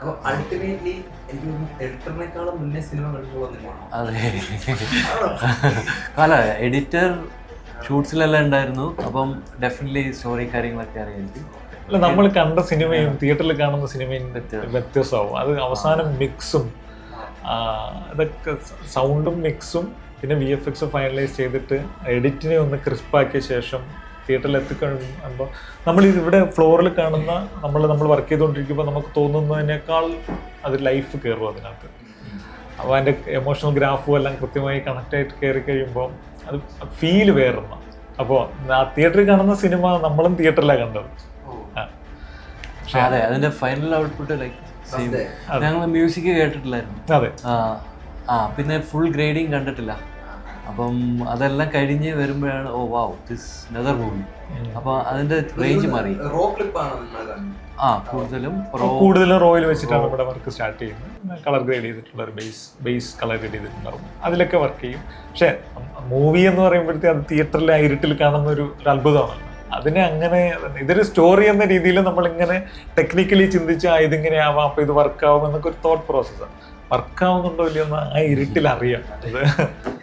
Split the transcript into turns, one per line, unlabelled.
അപ്പൊ അൾട്ടിമേറ്റ്ലി എനിക്ക് എഡിറ്ററിനേക്കാളും മുന്നേ സിനിമ കണ്ടിട്ടുള്ളതാണ്.
അതെ, അല്ല എഡിറ്റർ ഷൂട്ട്സിലെല്ലാം ഉണ്ടായിരുന്നു. അപ്പം ഡെഫിനറ്റ്ലി സ്റ്റോറി കാര്യങ്ങളൊക്കെ അറിയാം.
അല്ല, നമ്മൾ കണ്ട സിനിമയും തിയേറ്ററിൽ കാണുന്ന സിനിമയും വ്യത്യസ്തമാവും. അത് അവസാനം മിക്സും അതൊക്കെ സൗണ്ടും മിക്സും പിന്നെ VFX ഫൈനലൈസ് ചെയ്തിട്ട് എഡിറ്റിനെ ഒന്ന് ക്രിസ്പാക്കിയ ശേഷം തിയേറ്ററിൽ എത്തിക്കഴിയുമ്പോൾ നമ്മൾ ഇവിടെ ഫ്ലോറിൽ കാണുന്ന നമ്മൾ വർക്ക് ചെയ്തുകൊണ്ടിരിക്കുമ്പോൾ നമുക്ക് തോന്നുന്നതിനേക്കാൾ അത് ലൈഫ് കയറും അതിനകത്ത്. അപ്പോൾ അതിൻ്റെ എമോഷണൽ ഗ്രാഫും എല്ലാം കൃത്യമായി കണക്റ്റായിട്ട് കയറി കഴിയുമ്പോൾ അത് ഫീല് വേറുന്ന. അപ്പോൾ ആ തിയേറ്ററിൽ കാണുന്ന സിനിമ നമ്മളും തിയേറ്ററിലാണ് കണ്ടത്.
അതെ, അതിന്റെ ഫൈനൽ ഔട്ട്പുട്ട് ലൈക്ക് സെയിം. ഞങ്ങൾ മ്യൂസിക് കേട്ടിട്ടില്ലായിരുന്നു.
അതെ,
പിന്നെ ഫുൾ ഗ്രേഡിങ് കണ്ടിട്ടില്ല. അപ്പം അതെല്ലാം കഴിഞ്ഞ് വരുമ്പോഴാണ് ഓ വാവ് ദിസ് നെതർ മൂവി. അപ്പൊ അതിന്റെ റേഞ്ച് മാറി.
കൂടുതലും റോയിൽ വെച്ചിട്ടാണ് ഇവിടെ വർക്ക് സ്റ്റാർട്ട് ചെയ്യുന്നത്. കളർ ഗ്രേഡ് ചെയ്തിട്ടുള്ള ഒരു ബേസ് കളർ ഗ്രേഡ് ചെയ്തിട്ടുണ്ടാവും, അതിലൊക്കെ വർക്ക് ചെയ്യും. പക്ഷെ മൂവി എന്ന് പറയുമ്പോഴത്തേക്ക് അത് തിയേറ്ററിലെ ഇരുട്ടിൽ കാണുന്ന ഒരു അത്ഭുതമാണല്ലോ. അതിനെ അങ്ങനെ ഇതൊരു സ്റ്റോറി എന്ന രീതിയിൽ നമ്മളിങ്ങനെ ടെക്നിക്കലി ചിന്തിച്ച് ഇതിങ്ങനെ ആവാം, അപ്പൊ ഇത് വർക്കാവും എന്നൊക്കെ ഒരു തോട്ട് പ്രോസസ്സാണ്. വർക്കാവുന്നുണ്ടോ ഇല്ലയോ എന്ന് ആ ഇരുട്ടിൽ അറിയാം. അത്